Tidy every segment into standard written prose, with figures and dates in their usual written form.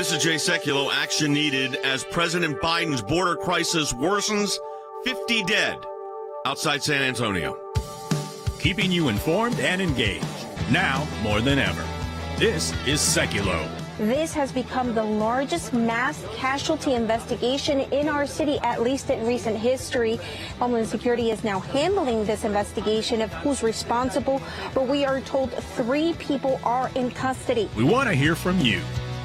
This is Jay Sekulow. Action needed as President Biden's border crisis worsens. 50 dead outside San Antonio. Keeping you informed and engaged, now more than ever. This is Sekulow. This has become the largest mass casualty investigation in our city, at least in recent history. Homeland Security is now handling this investigation of who's responsible, but we are told 3 people are in custody. We want to hear from you.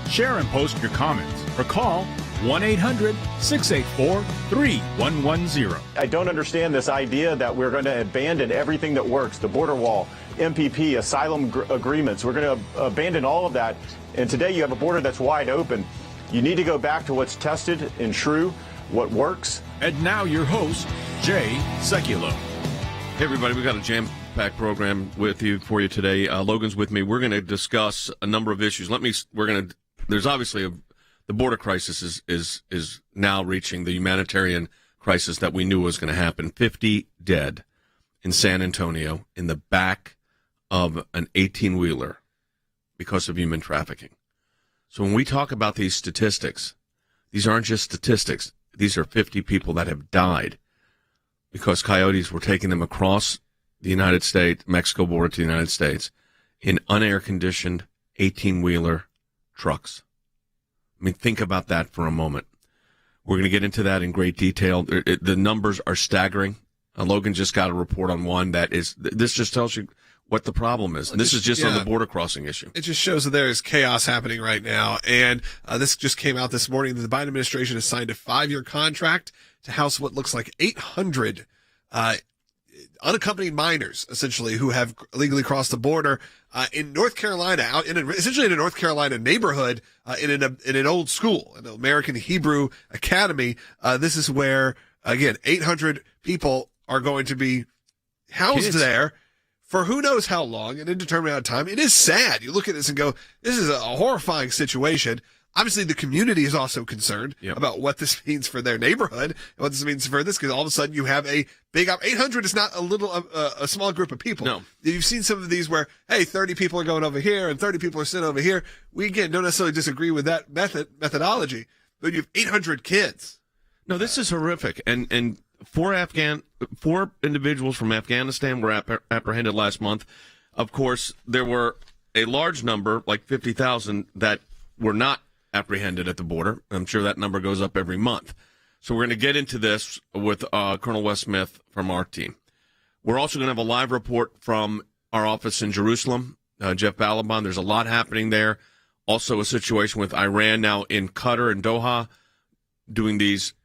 Share and post your comments or call 1-800-684-3110. I don't understand this idea that we're going to abandon everything that works, the border wall, MPP, asylum agreements. We're going to abandon all of that. And today you have a border that's wide open. You need to go back to what's tested and true, what works. And now your host, Jay Sekulow. Hey, everybody, we got a jam-packed program for you today. Logan's with me. We're going to discuss a number of issues. There's obviously the border crisis is now reaching the humanitarian crisis that we knew was going to happen. 50 dead in San Antonio in the back of an 18-wheeler because of human trafficking. So when we talk about these statistics, these aren't just statistics. These are 50 people that have died because coyotes were taking them across the United States, Mexico border to the United States in unair-conditioned 18-wheeler trucks. I mean, think about that for a moment. We're going to get into that in great detail. The numbers are staggering. Logan just got a report on one that is, this just tells you what the problem is. And this is just on the border crossing issue. It just shows that there is chaos happening right now. And this just came out this morning that the Biden administration has signed a 5-year contract to house what looks like 800 unaccompanied minors, essentially, who have illegally crossed the border in North Carolina, essentially in a North Carolina neighborhood, in an old school, an American Hebrew Academy. This is where, again, 800 people are going to be housed there for who knows how long, an indeterminate amount of time. It is sad. You look at this and go, this is a horrifying situation. Obviously, the community is also concerned about what this means for their neighborhood and what this means for this, because all of a sudden you have a big 800 is not a small group of people. No. You've seen some of these where, hey, 30 people are going over here and 30 people are sitting over here. We, again, don't necessarily disagree with that methodology, but you have 800 kids. No, this is horrific. And 4 individuals from Afghanistan were apprehended last month. Of course, there were a large number, like 50,000, that were not apprehended at the border. I'm sure that number goes up every month. So we're going to get into this with Colonel Wes Smith from our team. We're also going to have a live report from our office in Jerusalem, Jeff Balaban. There's a lot happening there. Also a situation with Iran now in Qatar and Doha, doing these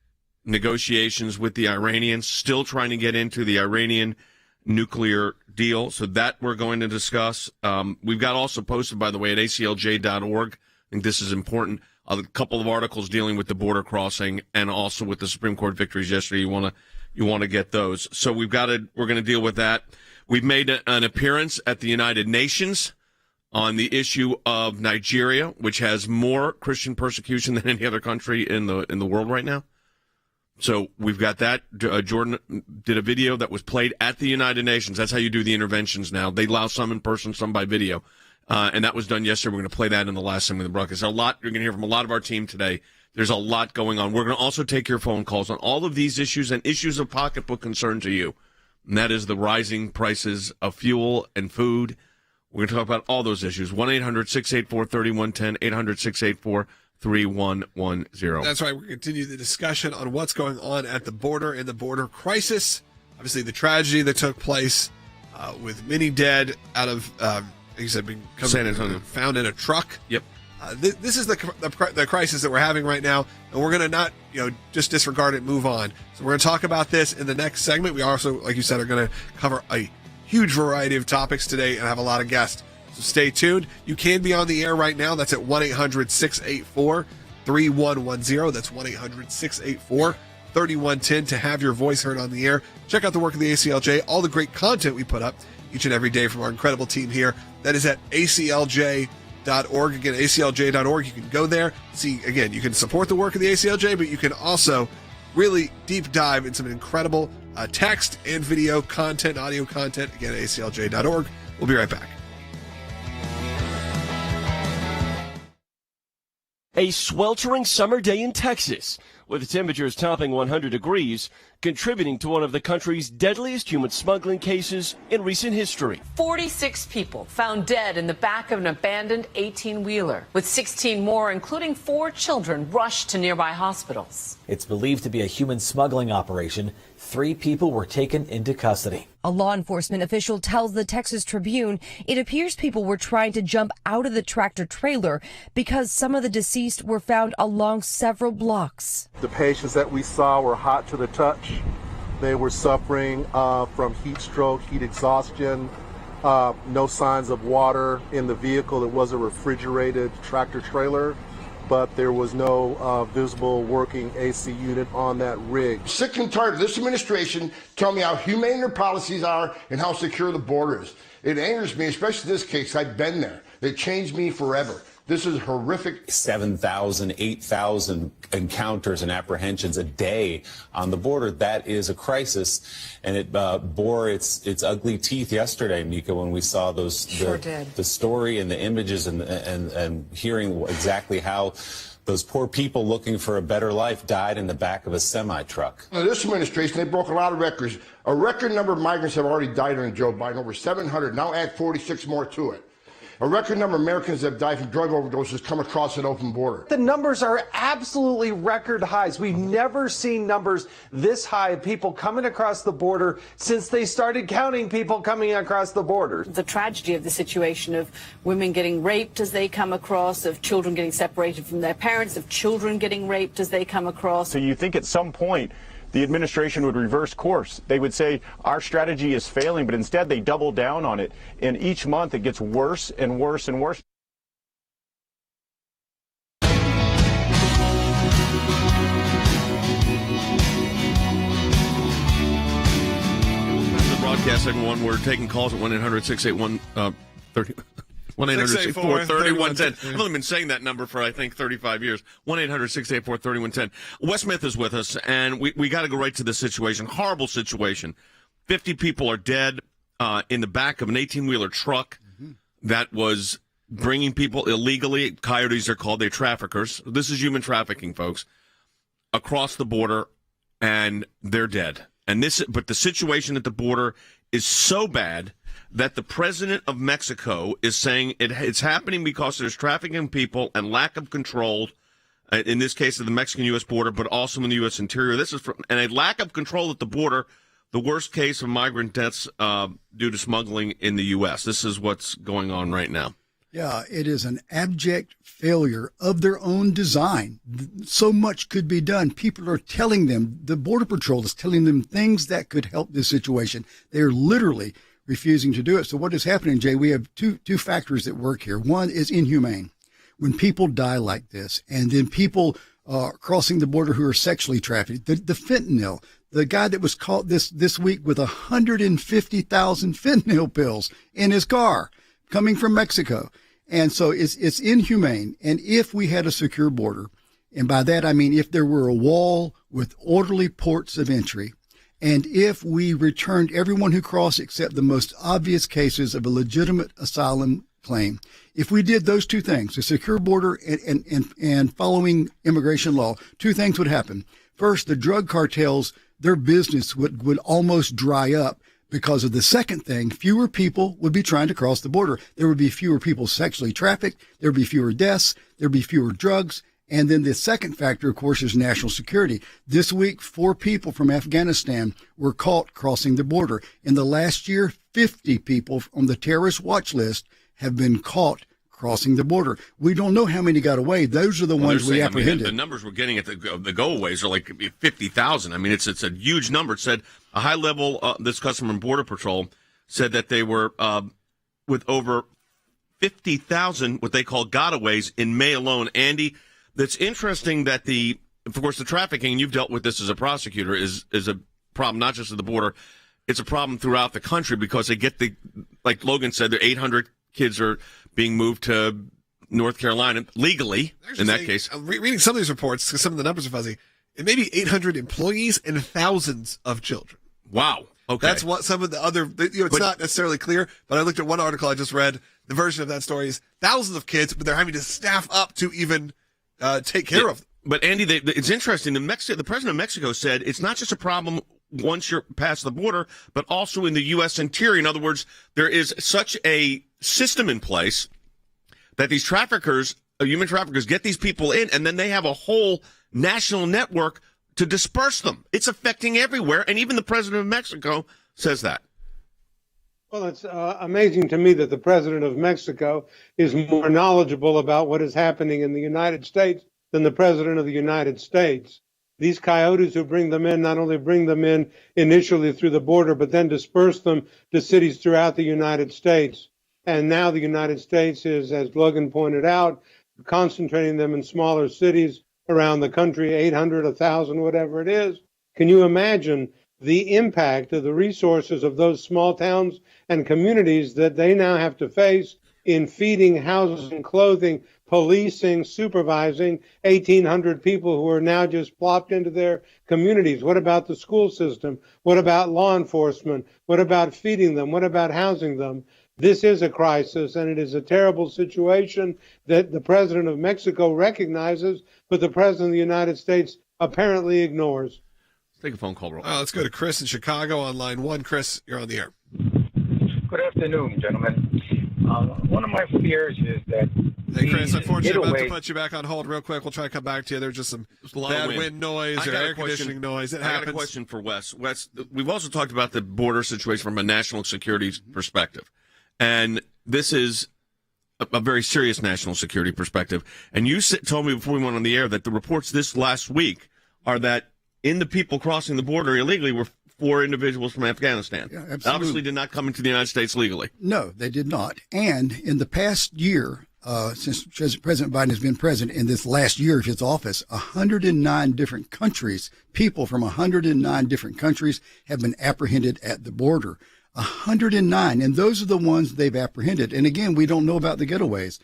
negotiations with the Iranians, still trying to get into the Iranian nuclear deal. So that we're going to discuss. We've got also posted, by the way, at ACLJ.org. I think this is important. A couple of articles dealing with the border crossing and also with the Supreme Court victories yesterday. You want to get those. So we're going to deal with that. We've made an appearance at the United Nations on the issue of Nigeria, which has more Christian persecution than any other country in the world right now. So we've got that. Jordan did a video that was played at the United Nations. That's how you do the interventions now. They allow some in person, some by video. And that was done yesterday. We're going to play that in the last segment of the broadcast. There's a lot. You're going to hear from a lot of our team today. There's a lot going on. We're going to also take your phone calls on all of these issues and issues of pocketbook concern to you. And that is the rising prices of fuel and food. We're going to talk about all those issues. 1-800-684-3110, 800-684-3110. That's right. We're going to continue the discussion on what's going on at the border and the border crisis. Obviously, the tragedy that took place with many dead out of... like you said, San Antonio, found in a truck. Yep. This is the crisis that we're having right now, and we're going to not just disregard it, move on. So we're going to talk about this in the next segment. We also, like you said, are going to cover a huge variety of topics today and have a lot of guests. So stay tuned. You can be on the air right now. That's at 1-800-684-3110. That's 1-800-684-3110 to have your voice heard on the air. Check out the work of the ACLJ, all the great content we put up each and every day from our incredible team here. That is at ACLJ.org. Again, ACLJ.org. You can go there. See, again, you can support the work of the ACLJ, but you can also really deep dive in some incredible text and video content, audio content. Again, ACLJ.org. We'll be right back. A sweltering summer day in Texas, with temperatures topping 100 degrees, contributing to one of the country's deadliest human smuggling cases in recent history. 46 people found dead in the back of an abandoned 18-wheeler, with 16 more, including 4 children, rushed to nearby hospitals. It's believed to be a human smuggling operation. 3 people were taken into custody. A law enforcement official tells the Texas Tribune it appears people were trying to jump out of the tractor trailer because some of the deceased were found along several blocks. The patients that we saw were hot to the touch. They were suffering from heat stroke, heat exhaustion, no signs of water in the vehicle. It was a refrigerated tractor trailer, but there was no visible working AC unit on that rig. Sick and tired of this administration telling me how humane their policies are and how secure the border is. It angers me, especially this case. I've been there. They changed me forever. This is horrific. 7,000, 8,000 encounters and apprehensions a day on the border. That is a crisis, and it bore its ugly teeth yesterday, Mika, when we saw the story and the images and hearing exactly how those poor people looking for a better life died in the back of a semi-truck. This administration, they broke a lot of records. A record number of migrants have already died under Joe Biden, over 700. Now add 46 more to it. A record number of Americans have died from drug overdoses come across an open border. The numbers are absolutely record highs. We've never seen numbers this high of people coming across the border since they started counting people coming across the border. The tragedy of the situation of women getting raped as they come across, of children getting separated from their parents, of children getting raped as they come across. So you think at some point the administration would reverse course. They would say our strategy is failing, but instead they double down on it. And each month it gets worse and worse and worse. The broadcast, everyone. We're taking calls at 1-800-681-30. 1-800-684-3110. I've only been saying that number for, I think, 35 years. 1-800-684-3110. Wes Smith is with us, and we got to go right to this situation. Horrible situation. 50 people are dead in the back of an 18-wheeler truck that was bringing people illegally. Coyotes are called. They're traffickers. This is human trafficking, folks, across the border, and they're dead. But the situation at the border is so bad that the president of Mexico is saying it's happening because there's trafficking people and lack of control, in this case of the Mexican-U.S. border, but also in the U.S. interior. And a lack of control at the border, the worst case of migrant deaths due to smuggling in the U.S. This is what's going on right now. Yeah, it is an abject failure of their own design. So much could be done. People are telling them, the Border Patrol is telling them things that could help this situation. They're literally refusing to do it. So what is happening, Jay, we have two factors that work here. One is inhumane. When people die like this, and then people crossing the border who are sexually trafficked, the fentanyl, the guy that was caught this week with 150,000 fentanyl pills in his car coming from Mexico. And so it's inhumane. And if we had a secure border, and by that I mean if there were a wall with orderly ports of entry, and if we returned everyone who crossed except the most obvious cases of a legitimate asylum claim, if we did those two things, a secure border and following immigration law, two things would happen. First, the drug cartels, their business would almost dry up because of the second thing. Fewer people would be trying to cross the border. There would be fewer people sexually trafficked. There would be fewer deaths. There would be fewer drugs. And then the second factor, of course, is national security. This week, 4 people from Afghanistan were caught crossing the border. In the last year, 50 people on the terrorist watch list have been caught crossing the border. We don't know how many got away. Those are the ones we apprehended. The numbers we're getting at the go-aways are like 50,000. I mean, it's a huge number. It said a high level, this Customs and Border Patrol said that they were with over 50,000 what they call gotaways in May alone. Andy, that's interesting that of course, the trafficking, you've dealt with this as a prosecutor, is a problem not just at the border. It's a problem throughout the country because they get like Logan said, there 800 kids are being moved to North Carolina legally, in that case. Reading some of these reports, because some of the numbers are fuzzy, it may be 800 employees and thousands of children. Wow. Okay. That's what some of the other, it's not necessarily clear, but I looked at one article I just read. The version of that story is thousands of kids, but they're having to staff up to even take care of them. But Andy, it's interesting. The president of Mexico said it's not just a problem once you're past the border, but also in the U.S. interior. In other words, there is such a system in place that these traffickers, human traffickers, get these people in, and then they have a whole national network to disperse them. It's affecting everywhere, and even the president of Mexico says that. Well, it's amazing to me that the president of Mexico is more knowledgeable about what is happening in the United States than the president of the United States. These coyotes who bring them in not only bring them in initially through the border, but then disperse them to cities throughout the United States. And now the United States is, as Logan pointed out, concentrating them in smaller cities around the country, 800, 1,000, whatever it is. Can you imagine the impact of the resources of those small towns and communities that they now have to face in feeding, housing, clothing, policing, supervising 1,800 people who are now just plopped into their communities? What about the school system? What about law enforcement? What about feeding them? What about housing them? This is a crisis, and it is a terrible situation that the president of Mexico recognizes, but the president of the United States apparently ignores. Let's take a phone call. Let's go to Chris in Chicago on line 1. Chris, you're on the air. Good afternoon, gentlemen. One of my fears is that... Hey, Chris, unfortunately, I'm about to put you back on hold real quick. We'll try to come back to you. There's just some bad wind noise or air conditioning noise. It happens. I got a question for Wes. Wes, we've also talked about the border situation from a national security perspective. And this is a very serious national security perspective. And you told me before we went on the air that the reports this last week are that in the people crossing the border illegally were 4 individuals from Afghanistan. Yeah, absolutely. Obviously did not come into the United States legally. No, they did not. And in the past year, since President Biden has been president, in this last year of his office, 109 different countries, people from 109 different countries have been apprehended at the border. 109, and those are the ones they've apprehended. And again, we don't know about the getaways.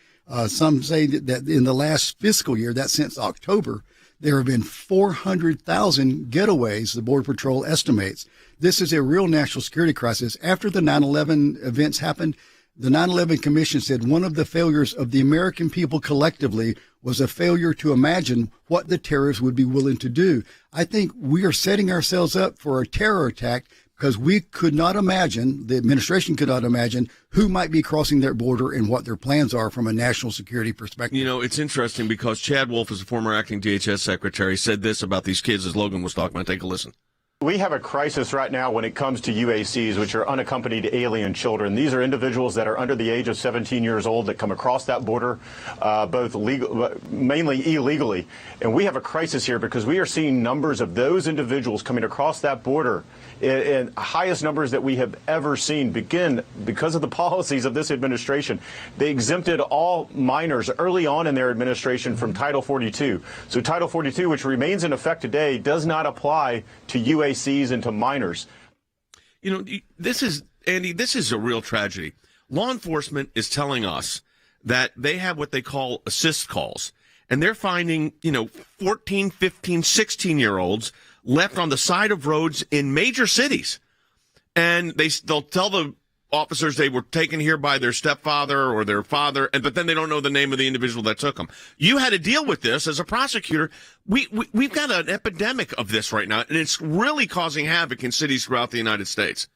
Some say that in the last fiscal year, that since October, there have been 400,000 getaways, the Border Patrol estimates. This is a real national security crisis. After the 9/11 events happened, the 9/11 Commission said one of the failures of the American people collectively was a failure to imagine what the terrorists would be willing to do. I think we are setting ourselves up for a terror attack because we could not imagine, the administration could not imagine, who might be crossing their border and what their plans are from a national security perspective. You know, it's interesting because Chad Wolf, as a former acting DHS secretary, said this about these kids as Logan was talking about. Take a listen. We have a crisis right now when it comes to UACs, which are unaccompanied alien children. These are individuals that are under the age of 17 years old that come across that border, both legal, mainly illegally. And we have a crisis here because we are seeing numbers of those individuals coming across that border in highest numbers that we have ever seen begin because of the policies of this administration. They exempted all minors early on in their administration from Title 42. So Title 42, which remains in effect today, does not apply to UACs and to minors. You know, this is, Andy, this is a real tragedy. Law enforcement is telling us that they have what they call assist calls, and they're finding, 14, 15, 16-year-olds left on the side of roads in major cities. And they'll tell the officers they were taken here by their stepfather or their father, but then they don't know the name of the individual that took them. You had to deal with this as a prosecutor. We've got an epidemic of this right now, and it's really causing havoc in cities throughout the United States.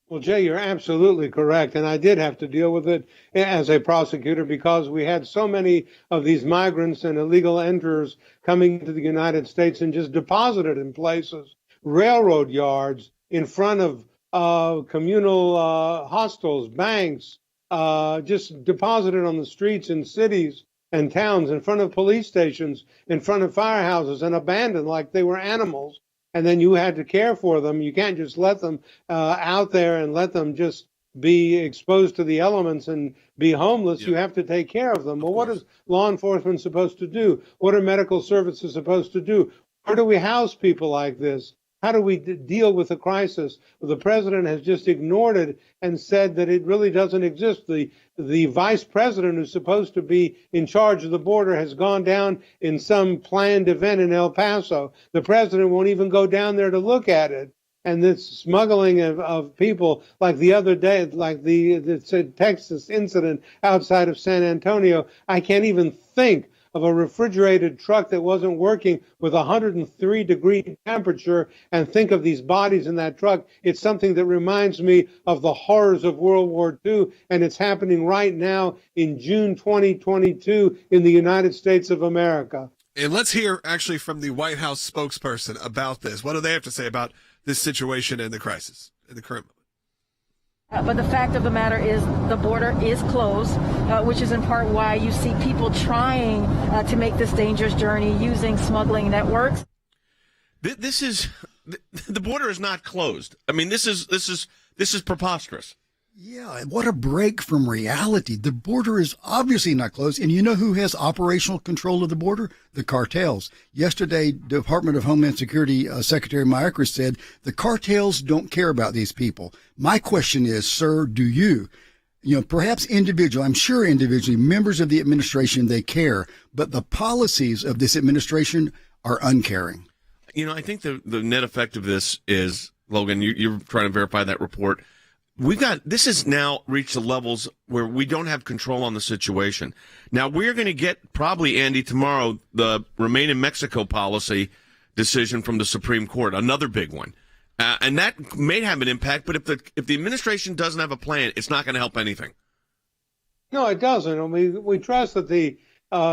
Well, Jay, you're absolutely correct. And I did have to deal with it as a prosecutor because we had so many of these migrants and illegal enterers coming into the United States and just deposited in places, railroad yards, in front of communal hostels, banks, just deposited on the streets in cities and towns, in front of police stations, in front of firehouses, and abandoned like they were animals. And then you had to care for them. You can't just let them out there and let them just be exposed to the elements and be homeless. Yeah. You have to take care of them. Well, what is law enforcement supposed to do? What are medical services supposed to do? Where do we house people like this? How do we deal with the crisis? Well, the president has just ignored it and said that it really doesn't exist. The vice president who's supposed to be in charge of the border has gone down in some planned event in El Paso. The president won't even go down there to look at it. And this smuggling of people, like the other day, like the Texas incident outside of San Antonio, I can't even think of a refrigerated truck that wasn't working with 103-degree temperature, and think of these bodies in that truck. It's something that reminds me of the horrors of World War II, and it's happening right now in June 2022 in the United States of America. And let's hear actually from the White House spokesperson about this. What do they have to say about this situation and the crisis in the current moment? But the fact of the matter is the border is closed, which is in part why you see people trying to make this dangerous journey using smuggling networks. The border is not closed. I mean, this is preposterous. Yeah, what a break from reality. The border is obviously not closed. And you know who has operational control of the border? The cartels. Yesterday, Department of Homeland Security Secretary Mayorkas said the cartels don't care about these people. My question is, sir, do you? You know, perhaps I'm sure individually, members of the administration, they care, but the policies of this administration are uncaring. You know, I think the net effect of this is, Logan, you're trying to verify that report. This has now reached the levels where we don't have control on the situation. Now, we're going to get probably, Andy, tomorrow, the Remain in Mexico policy decision from the Supreme Court, another big one. And that may have an impact, but if the administration doesn't have a plan, it's not going to help anything. No, it doesn't. And we trust that the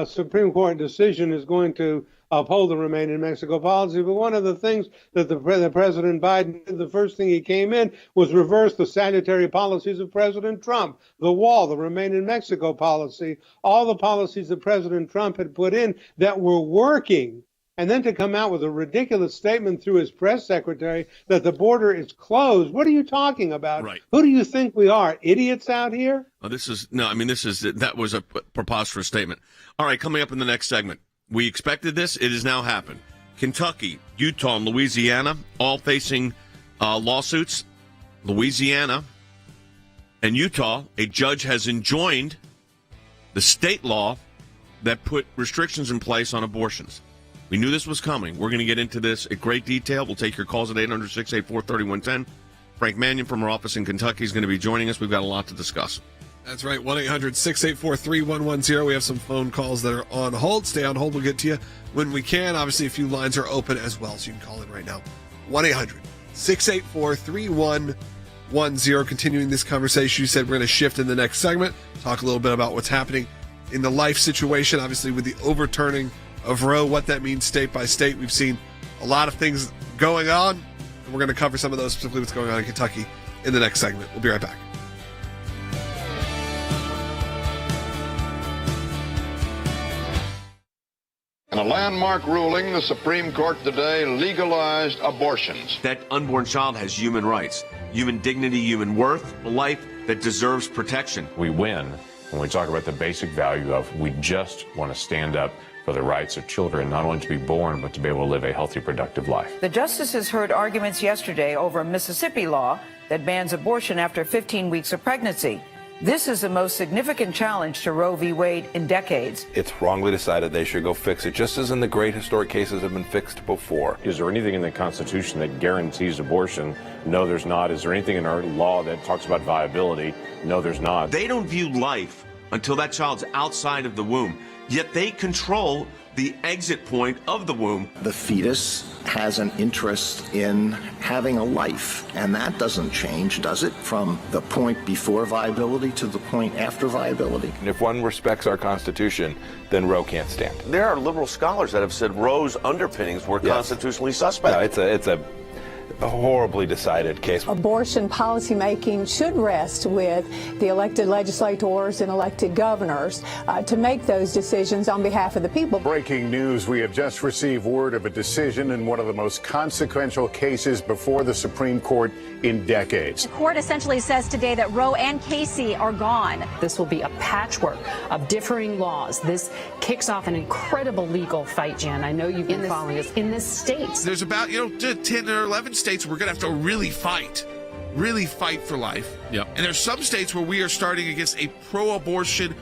Supreme Court decision is going to uphold the Remain in Mexico policy. But one of the things that the President Biden did, the first thing he came in, was reverse the salutary policies of President Trump. The wall, the Remain in Mexico policy, all the policies that President Trump had put in that were working. And then to come out with a ridiculous statement through his press secretary that the border is closed. What are you talking about? Right. Who do you think we are? Idiots out here? That was a preposterous statement. All right, coming up in the next segment. We expected this. It has now happened. Kentucky, Utah, and Louisiana all facing lawsuits. Louisiana and Utah, a judge has enjoined the state law that put restrictions in place on abortions. We knew this was coming. We're going to get into this in great detail. We'll take your calls at 800-684-3110. Frank Mannion from our office in Kentucky is going to be joining us. We've got a lot to discuss. That's right, 1-800-684-3110. We have some phone calls that are on hold. Stay on hold. We'll get to you when we can. Obviously, a few lines are open as well, so you can call in right now. 1-800-684-3110. Continuing this conversation, you said we're going to shift in the next segment, talk a little bit about what's happening in the life situation, obviously with the overturning of Roe, what that means state by state. We've seen a lot of things going on, and we're going to cover some of those, specifically what's going on in Kentucky, in the next segment. We'll be right back. In a landmark ruling, the Supreme Court today legalized abortions. That unborn child has human rights, human dignity, human worth, a life that deserves protection. We win when we talk about the basic value of we just want to stand up for the rights of children, not only to be born, but to be able to live a healthy, productive life. The justices heard arguments yesterday over a Mississippi law that bans abortion after 15 weeks of pregnancy. This is the most significant challenge to Roe v. Wade in decades. It's wrongly decided they should go fix it, just as in the great historic cases have been fixed before. Is there anything in the Constitution that guarantees abortion? No, there's not. Is there anything in our law that talks about viability? No, there's not. They don't view life until that child's outside of the womb, yet they control the exit point of the womb. The fetus has an interest in having a life, and that doesn't change, does it? From the point before viability to the point after viability. And if one respects our Constitution, then Roe can't stand. There are liberal scholars that have said Roe's underpinnings were constitutionally suspect. No, it's a horribly decided case. Abortion policymaking should rest with the elected legislators and elected governors to make those decisions on behalf of the people. Breaking news, we have just received word of a decision in one of the most consequential cases before the Supreme Court in decades. The court essentially says today that Roe and Casey are gone. This will be a patchwork of differing laws. This kicks off an incredible legal fight, Jan. I know you've been following this in the states. There's about 10 or 11 states we're going to have to really fight for life. Yep. And there's some states where we are starting against a pro-abortion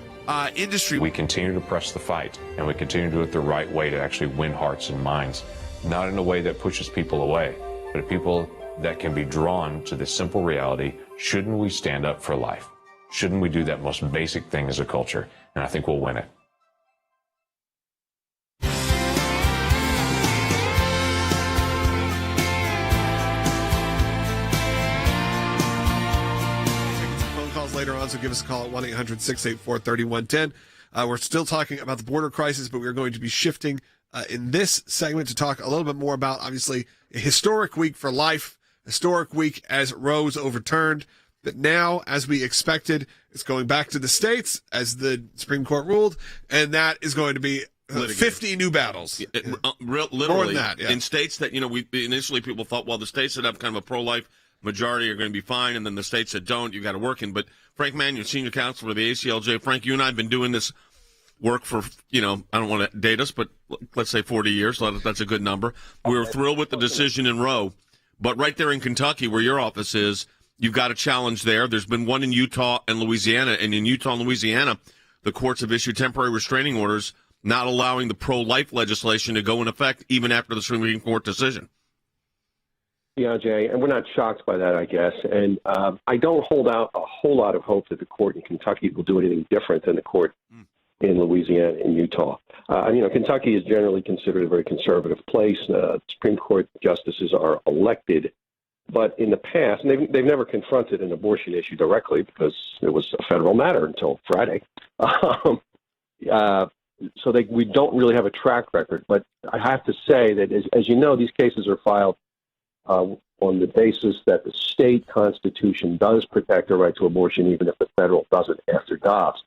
industry. We continue to press the fight, and we continue to do it the right way to actually win hearts and minds, not in a way that pushes people away, but people that can be drawn to the simple reality: shouldn't we stand up for life? Shouldn't we do that most basic thing as a culture? And I think we'll win it. calls later on, so give us a call at 1-800-684-3110. We're still talking about the border crisis, but we're going to be shifting in this segment to talk a little bit more about, obviously, a historic week for life, historic week as Roe's overturned. But now, as we expected, it's going back to the states as the Supreme Court ruled, and that is going to be 50 new battles. Literally, more than that, yeah. In states that, initially people thought, well, the states that have kind of a pro-life majority are going to be fine, and then the states that don't, you got to work in. But Frank Mannion, senior counsel for the ACLJ. Frank, you and I have been doing this work for, I don't want to date us, but let's say 40 years. So that's a good number. We were thrilled with the decision in Roe. But right there in Kentucky, where your office is, you've got a challenge there. There's been one in Utah and Louisiana. And in Utah and Louisiana, the courts have issued temporary restraining orders not allowing the pro-life legislation to go in effect even after the Supreme Court decision. Yeah, Jay, and we're not shocked by that, I guess. And I don't hold out a whole lot of hope that the court in Kentucky will do anything different than the court in Louisiana and Utah. Kentucky is generally considered a very conservative place. Supreme Court justices are elected. But in the past, and they've never confronted an abortion issue directly because it was a federal matter until Friday. So we don't really have a track record. But I have to say that, as you know, these cases are filed on the basis that the state constitution does protect the right to abortion, even if the federal doesn't after Dobbs.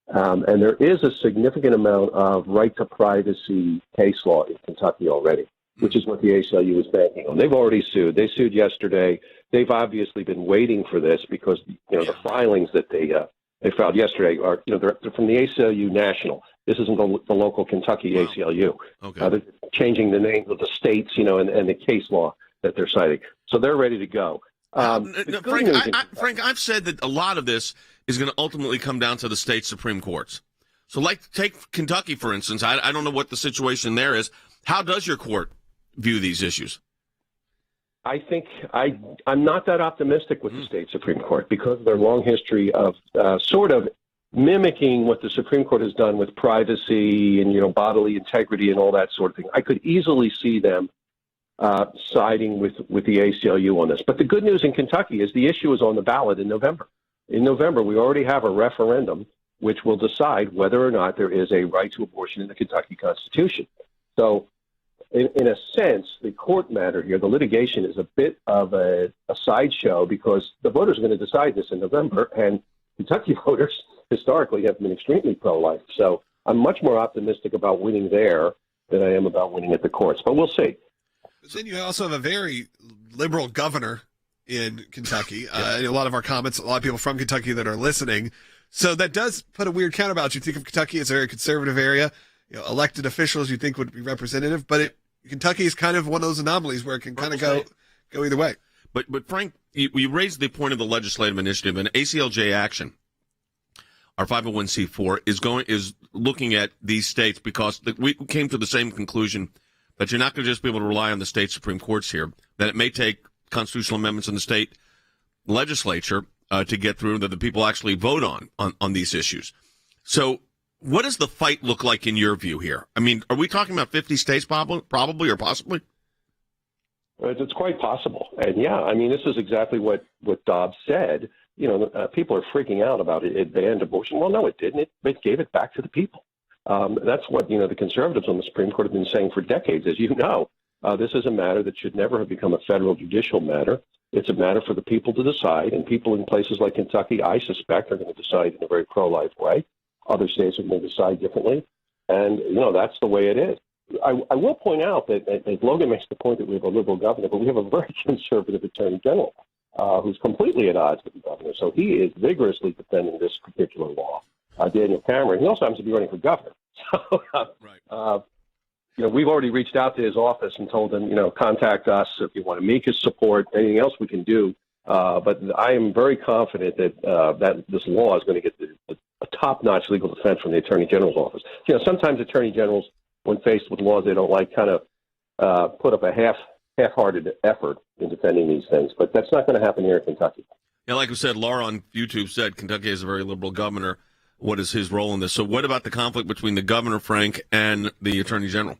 And there is a significant amount of right to privacy case law in Kentucky already, which is what the ACLU is banking on. They've already sued. They sued yesterday. They've obviously been waiting for this because the filings that they filed yesterday are they're from the ACLU National. This isn't the local Kentucky ACLU. Okay. They're changing the names of the states, and the case law that they're citing. So they're ready to go. Frank, I've said that a lot of this is going to ultimately come down to the state Supreme Courts. So take Kentucky, for instance. I don't know what the situation there is. How does your court view these issues? I think I'm not that optimistic with the state Supreme Court because of their long history of sort of mimicking what the Supreme Court has done with privacy and, bodily integrity and all that sort of thing. I could easily see them siding with the ACLU on this. But the good news in Kentucky is the issue is on the ballot in November. In November, we already have a referendum which will decide whether or not there is a right to abortion in the Kentucky Constitution. So in a sense, the court matter here, the litigation is a bit of a sideshow because the voters are going to decide this in November, and Kentucky voters historically have been extremely pro-life. So I'm much more optimistic about winning there than I am about winning at the courts. But we'll see. Then you also have a very liberal governor in Kentucky. A lot of our comments, a lot of people from Kentucky that are listening. So that does put a weird counterbalance. You think of Kentucky as a very conservative area. Elected officials you think would be representative, but Kentucky is kind of one of those anomalies where it can kind of go either way. But Frank, you raised the point of the legislative initiative, and ACLJ Action, our 501c4, is looking at these states because we came to the same conclusion that you're not going to just be able to rely on the state Supreme Courts here, that it may take constitutional amendments in the state legislature to get through that the people actually vote on these issues. So what does the fight look like in your view here? I mean, are we talking about 50 states probably or possibly? It's quite possible. And, this is exactly what Dobbs said. People are freaking out about it banned abortion. Well, no, it didn't. It gave it back to the people. That's what, the conservatives on the Supreme Court have been saying for decades. As you know, this is a matter that should never have become a federal judicial matter. It's a matter for the people to decide, and people in places like Kentucky, I suspect, are going to decide in a very pro-life way. Other states are going to decide differently, and, that's the way it is. I will point out that Logan makes the point that we have a liberal governor, but we have a very conservative attorney general who's completely at odds with the governor. So he is vigorously defending this particular law. Daniel Cameron. He also happens to be running for governor. So, we've already reached out to his office and told him, contact us if you want amicus support, anything else we can do. But I am very confident that this law is going to get a top-notch legal defense from the Attorney General's office. Sometimes Attorney Generals, when faced with laws they don't like, kind of put up a half-hearted effort in defending these things. But that's not going to happen here in Kentucky. Yeah, like we said, Laura on YouTube said Kentucky has a very liberal governor. What is his role in this? So what about the conflict between the governor, Frank, and the Attorney General?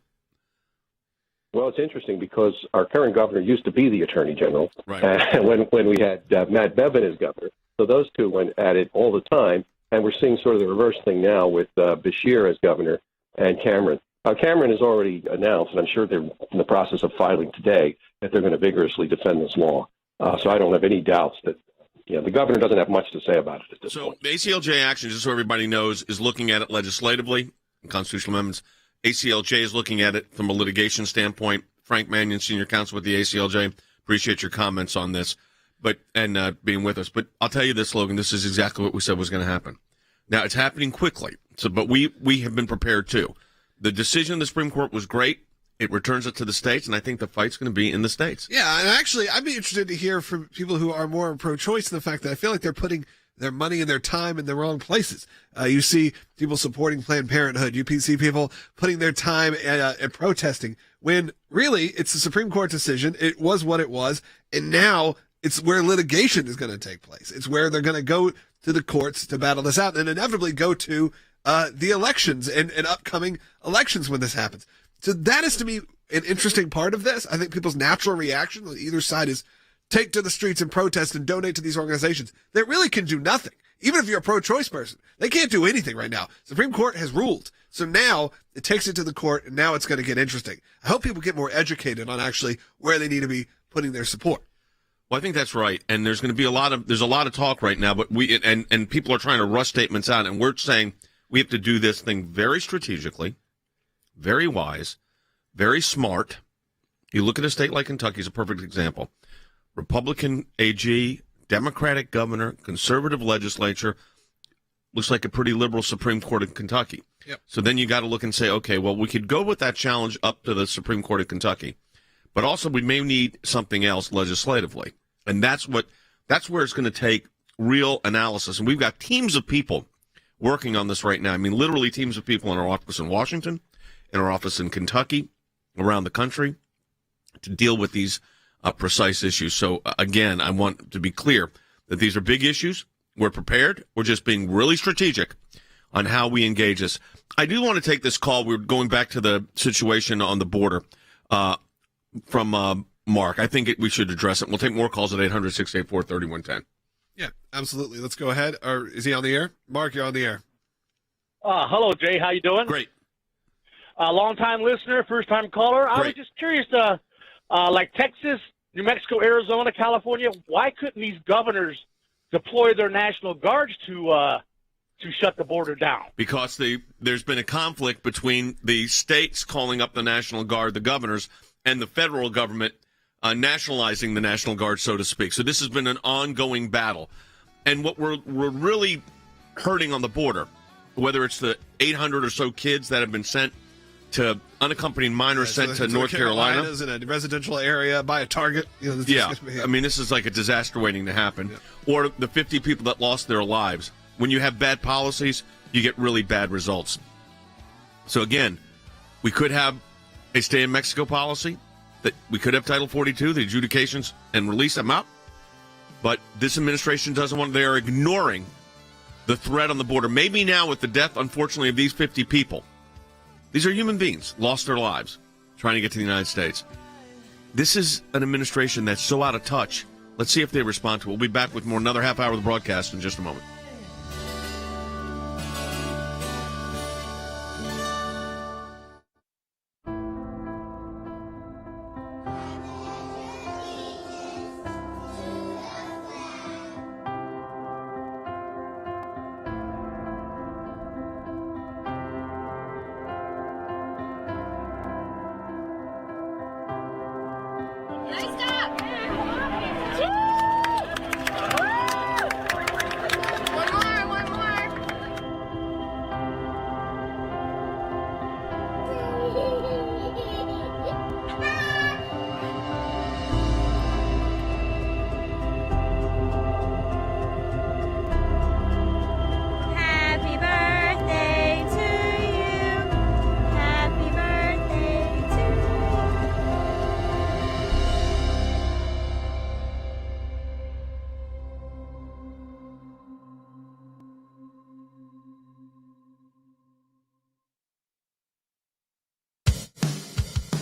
Well, it's interesting because our current governor used to be the Attorney General. Right. When we had Matt Bevin as governor. So those two went at it all the time, and we're seeing sort of the reverse thing now with Bashir as governor and Cameron. Cameron has already announced, and I'm sure they're in the process of filing today, that they're going to vigorously defend this law. So I don't have any doubts that the governor doesn't have much to say about it at this point. So the ACLJ action, just so everybody knows, is looking at it legislatively, constitutional amendments. ACLJ is looking at it from a litigation standpoint. Frank Mannion, senior counsel with the ACLJ, appreciate your comments on this, and being with us. But I'll tell you this, Logan, this is exactly what we said was going to happen. Now, it's happening quickly, but we have been prepared too. The decision of the Supreme Court was great. It returns it to the states, and I think the fight's going to be in the states. Yeah, and actually, I'd be interested to hear from people who are more pro-choice in the fact that I feel like they're putting their money and their time in the wrong places. You see people supporting Planned Parenthood. You see people putting their time and protesting when really it's the Supreme Court decision. It was what it was, and now it's where litigation is going to take place. It's where they're going to go to the courts to battle this out and inevitably go to the elections and upcoming elections when this happens. So that is, to me, an interesting part of this. I think people's natural reaction on either side is take to the streets and protest and donate to these organizations that really can do nothing. Even if you're a pro-choice person, they can't do anything right now. Supreme Court has ruled. So now it takes it to the court, and now it's going to get interesting. I hope people get more educated on actually where they need to be putting their support. Well, I think that's right, and there's going to be a lot of talk right now, but and people are trying to rush statements out, and we're saying we have to do this thing very strategically, very wise, very smart. You look at a state like Kentucky is a perfect example. Republican AG, Democratic governor, conservative legislature, looks like a pretty liberal Supreme Court in Kentucky. Yep. So then you got to look and say, okay, well, we could go with that challenge up to the Supreme Court of Kentucky, but also we may need something else legislatively. And that's where it's going to take real analysis. And we've got teams of people working on this right now. I mean, literally teams of people in our office in Washington, in our office in Kentucky, around the country, to deal with these precise issues. So, again, I want to be clear that these are big issues. We're prepared. We're just being really strategic on how we engage this. I do want to take this call. We're going back to the situation on the border from Mark. I think we should address it. We'll take more calls at 800-684-3110. Yeah, absolutely. Let's go ahead. Or is he on the air? Mark, you're on the air. Hello, Jay. How you doing? Great. Long-time listener, first-time caller. I was just curious, like Texas, New Mexico, Arizona, California, why couldn't these governors deploy their National Guards to shut the border down? Because there's been a conflict between the states calling up the National Guard, the governors, and the federal government nationalizing the National Guard, so to speak. So this has been an ongoing battle. And what we're really hurting on the border, whether it's the 800 or so kids that have been sent to unaccompanied minors sent to North Carolina. In a residential area by a Target. I mean, this is like a disaster waiting to happen. Yeah. Or the 50 people that lost their lives. When you have bad policies, you get really bad results. So again, we could have a stay in Mexico policy, that we could have Title 42, the adjudications, and release them out. But this administration doesn't want. They are ignoring the threat on the border. Maybe now with the death, unfortunately, of these 50 people. These are human beings, lost their lives, trying to get to the United States. This is an administration that's so out of touch. Let's see if they respond to it. We'll be back with more, another half hour of the broadcast in just a moment.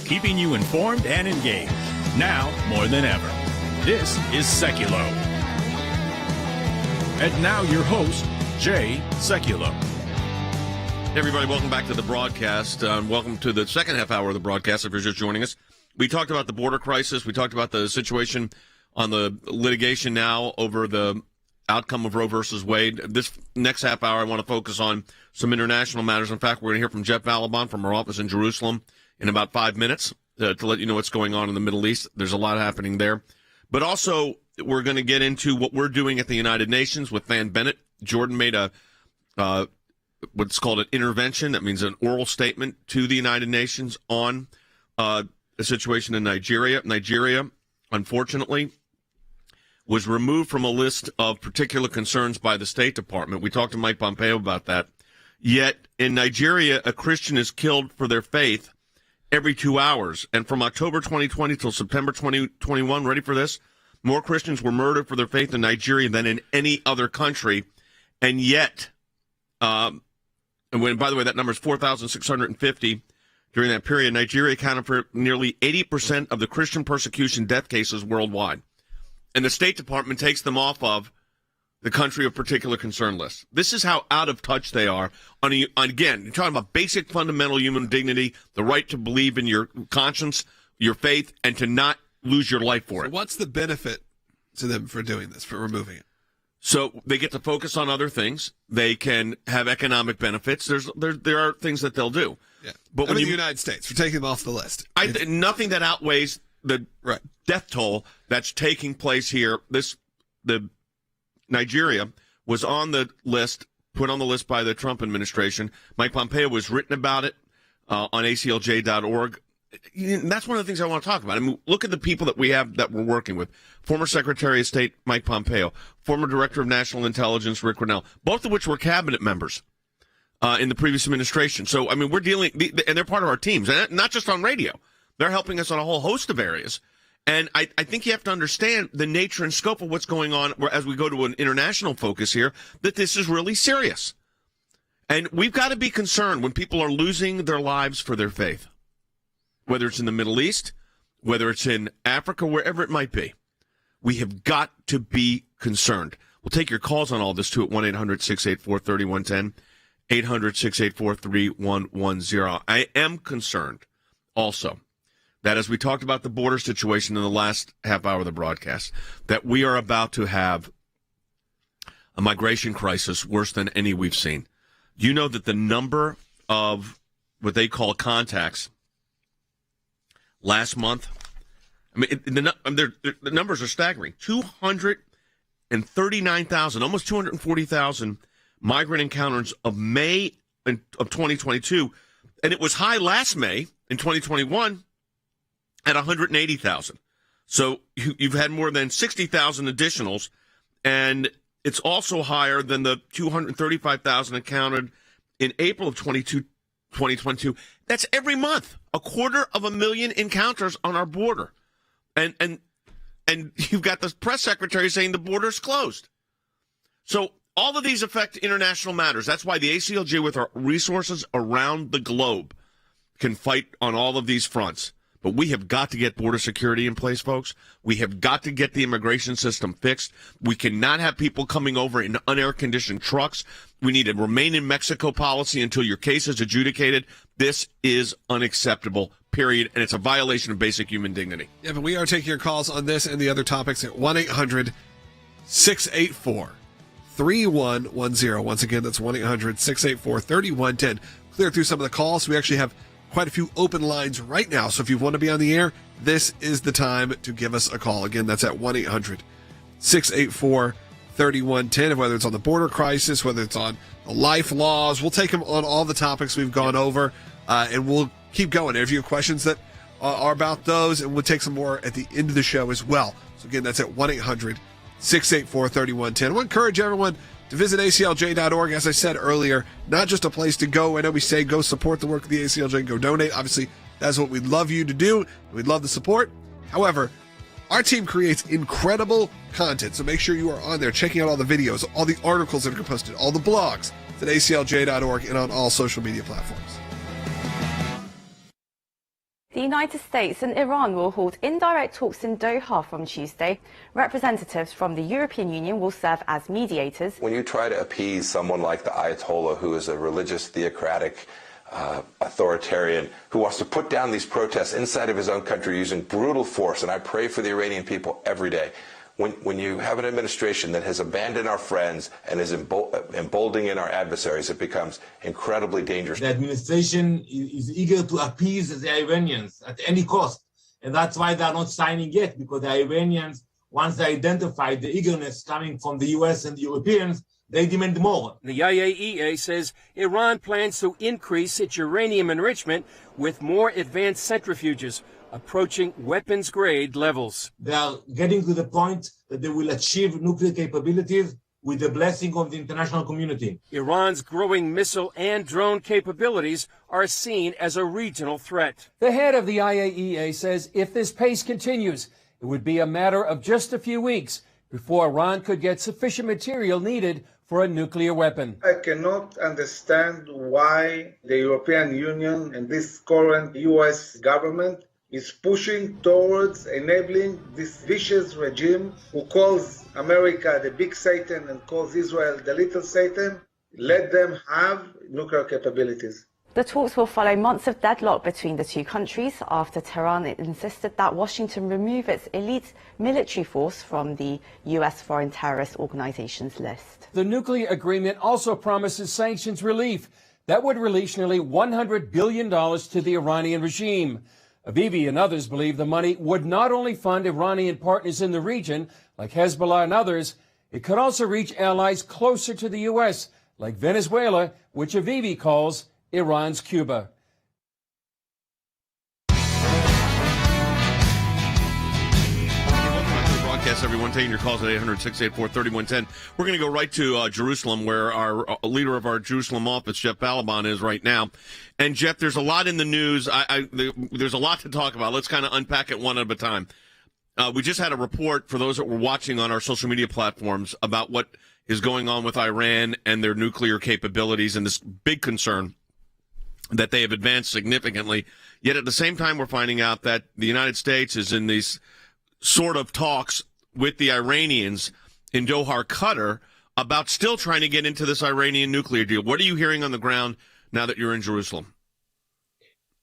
Keeping you informed and engaged, now more than ever. This is Sekulow. And now your host, Jay Sekulow. Hey everybody, welcome back to the broadcast. Welcome to the second half hour of the broadcast if you're just joining us. We talked about the border crisis. We talked about the situation on the litigation now over the outcome of Roe versus Wade. This next half hour, I want to focus on some international matters. In fact, we're going to hear from Jeff Valabon from our office in Jerusalem in about 5 minutes to let you know what's going on in the Middle East. There's a lot happening there. But also, we're going to get into what we're doing at the United Nations with Van Bennett. Jordan made a what's called an intervention. That means an oral statement to the United Nations on a situation in Nigeria. Nigeria, unfortunately, was removed from a list of particular concerns by the State Department. We talked to Mike Pompeo about that. Yet, in Nigeria, a Christian is killed for their faith every 2 hours. And from October 2020 till September 2021, ready for this? More Christians were murdered for their faith in Nigeria than in any other country. And yet, and by the way, that number is 4,650 during that period. Nigeria accounted for nearly 80% of the Christian persecution death cases worldwide. And the State Department takes them off of the country of particular concern list. This is how out of touch they are. Again, you're talking about basic fundamental human dignity, the right to believe in your conscience, your faith, and to not lose your life for it. What's the benefit to them for doing this, for removing it? So they get to focus on other things. They can have economic benefits. There are things that they'll do. Yeah. But when the United States, for taking them off the list. Nothing that outweighs the death toll that's taking place here. The Nigeria was on the list, put on the list by the Trump administration. Mike Pompeo was written about it on ACLJ.org. That's one of the things I want to talk about. I mean, look at the people that we have that we're working with. Former Secretary of State Mike Pompeo, former Director of National Intelligence Rick Grinnell, both of which were cabinet members in the previous administration. So, I mean, we're dealing, and they're part of our teams, and not just on radio. They're helping us on a whole host of areas. And I think you have to understand the nature and scope of what's going on as we go to an international focus here, that this is really serious. And we've got to be concerned when people are losing their lives for their faith, whether it's in the Middle East, whether it's in Africa, wherever it might be. We have got to be concerned. We'll take your calls on all this, too, at 1-800-684-3110, 800-684-3110. I am concerned also that as we talked about the border situation in the last half hour of the broadcast, that we are about to have a migration crisis worse than any we've seen. You know that the number of what they call contacts last month, I mean, the numbers are staggering. 239,000, almost 240,000 migrant encounters of May of 2022. And it was high last May in 2021 at 180,000. So you've had more than 60,000 additionals. And it's also higher than the 235,000 encountered in April of 2022. That's every month. 250,000 encounters on our border. And you've got the press secretary saying the border's closed. So all of these affect international matters. That's why the ACLJ, with our resources around the globe, can fight on all of these fronts. But we have got to get border security in place, folks. We have got to get the immigration system fixed. We cannot have people coming over in unair-conditioned trucks. We need a remain in Mexico policy until your case is adjudicated. This is unacceptable, period, and it's a violation of basic human dignity. Yeah, but we are taking your calls on this and the other topics at 1-800-684-3110. Once again, that's 1-800-684-3110. Clear through some of the calls. We actually have quite a few open lines right now, so if you want to be on the air, this is the time to give us a call. Again, that's at 1-800-684-3110, whether it's on the border crisis, whether it's on the life laws. We'll take them on all the topics we've gone over, and we'll keep going. If you have questions that are about those, and we'll take some more at the end of the show as well. So again, that's at 1-800-684-3110. We'll encourage everyone to visit ACLJ.org, as I said earlier, not just a place to go. I know we say go support the work of the ACLJ and go donate. Obviously, that's what we'd love you to do. We'd love the support. However, our team creates incredible content, so make sure you are on there checking out all the videos, all the articles that are posted, all the blogs at ACLJ.org and on all social media platforms. The United States and Iran will hold indirect talks in Doha from Tuesday. Representatives from the European Union will serve as mediators. When you try to appease someone like the Ayatollah, who is a religious theocratic authoritarian who wants to put down these protests inside of his own country using brutal force, and I pray for the Iranian people every day. When you have an administration that has abandoned our friends and is emboldening our adversaries, it becomes incredibly dangerous. The administration is eager to appease the Iranians at any cost. And that's why they're not signing yet, because the Iranians, once they identify the eagerness coming from the U.S. and the Europeans, they demand more. The IAEA says Iran plans to increase its uranium enrichment with more advanced centrifuges, approaching weapons-grade levels. They are getting to the point that they will achieve nuclear capabilities with the blessing of the international community. Iran's growing missile and drone capabilities are seen as a regional threat. The head of the IAEA says if this pace continues, it would be a matter of just a few weeks before Iran could get sufficient material needed for a nuclear weapon. I cannot understand why the European Union and this current U.S. government is pushing towards enabling this vicious regime who calls America the big Satan and calls Israel the little Satan. Let them have nuclear capabilities. The talks will follow months of deadlock between the two countries after Tehran insisted that Washington remove its elite military force from the U.S. foreign terrorist organizations list. The nuclear agreement also promises sanctions relief that would release nearly $100 billion to the Iranian regime. Avivi and others believe the money would not only fund Iranian partners in the region, like Hezbollah and others, it could also reach allies closer to the U.S., like Venezuela, which Avivi calls Iran's Cuba. Everyone taking your calls at 800-684-3110. We're going to go right to Jerusalem, where our leader of our Jerusalem office, Jeff Balaban, is right now. And Jeff, there's a lot in the news. There's a lot to talk about. Let's kind of unpack it one at a time. We just had a report for those that were watching on our social media platforms about what is going on with Iran and their nuclear capabilities, and this big concern that they have advanced significantly. Yet at the same time, we're finding out that the United States is in these sort of talks with the Iranians in Doha, Qatar, about still trying to get into this Iranian nuclear deal. What are you hearing on the ground now that you're in Jerusalem?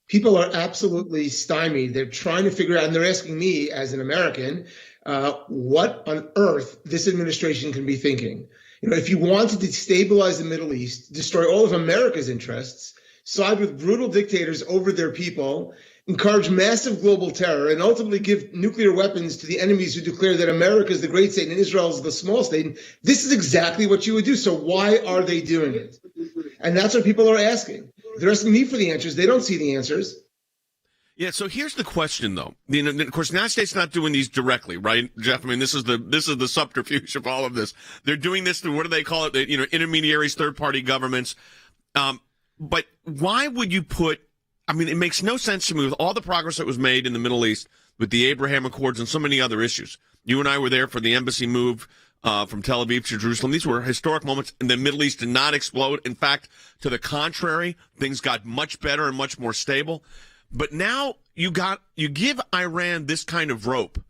People are absolutely stymied. They're trying to figure out, and they're asking me as an American, what on earth this administration can be thinking. You know, if you want to destabilize the Middle East, destroy all of America's interests, side with brutal dictators over their people, encourage massive global terror, and ultimately give nuclear weapons to the enemies who declare that America is the great state and Israel is the small state. This is exactly what you would do. So why are they doing it? And that's what people are asking. They're asking me for the answers. They don't see the answers. Yeah, so here's the question, though. Of course, the United States is not doing these directly, right, Jeff? I mean, this is the subterfuge of all of this. They're doing this through, what do they call it? Intermediaries, third-party governments. But why would you put? I mean, it makes no sense to me with all the progress that was made in the Middle East with the Abraham Accords and so many other issues. You and I were there for the embassy move from Tel Aviv to Jerusalem. These were historic moments, and the Middle East did not explode. In fact, to the contrary, things got much better and much more stable. But now you give Iran this kind of rope,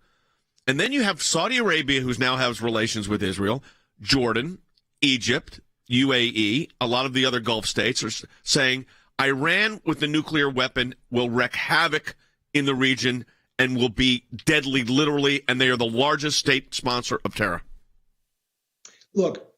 and then you have Saudi Arabia, who now has relations with Israel, Jordan, Egypt, UAE, a lot of the other Gulf states are saying Iran with the nuclear weapon will wreak havoc in the region and will be deadly, literally, and they are the largest state sponsor of terror. Look,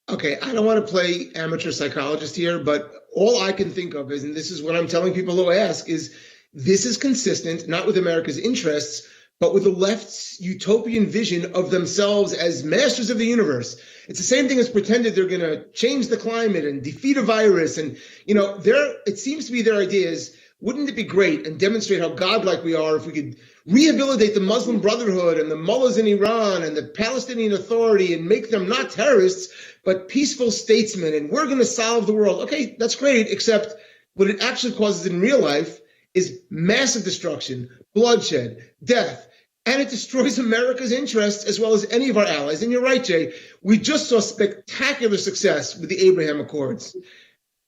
okay, I don't want to play amateur psychologist here, but all I can think of is, and this is what I'm telling people who ask, is this is consistent, not with America's interests, but with the left's utopian vision of themselves as masters of the universe. It's the same thing as pretended they're going to change the climate and defeat a virus. And, you know, it seems to be their idea is, wouldn't it be great and demonstrate how godlike we are if we could rehabilitate the Muslim Brotherhood and the mullahs in Iran and the Palestinian Authority and make them not terrorists, but peaceful statesmen, and we're going to solve the world. Okay, that's great, except what it actually causes in real life is massive destruction, bloodshed, death, and it destroys America's interests as well as any of our allies. And you're right, Jay, we just saw spectacular success with the Abraham Accords.